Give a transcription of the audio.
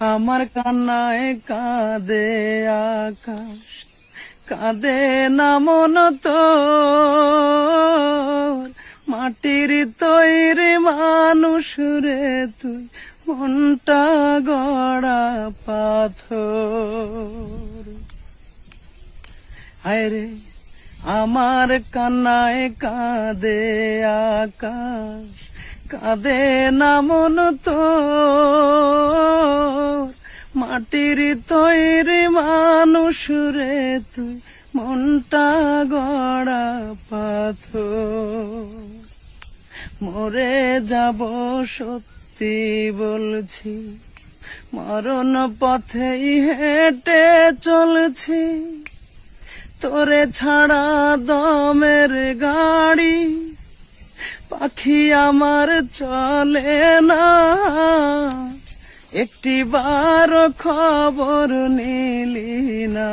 আমার কান্নায় কাঁদে আকাশ, কাঁদে না মন তোর। মাটির তৈরি মানুষ রে তুই, মনটা গড়া পাথর। হায়রে আমার কান্নায় কাঁদে আকাশ, কাঁদে না মন তোর। মাটির তৈরি মানুষ রে তুই, মনটা গড়া পাথর। মরে যাব সত্যি বলছি, মরণ পথেই হেঁটে চলছি। তোরে ছাড়া দমের গাড়ি, পাখি আমার চলে না। একটি বার খবর নিলি না।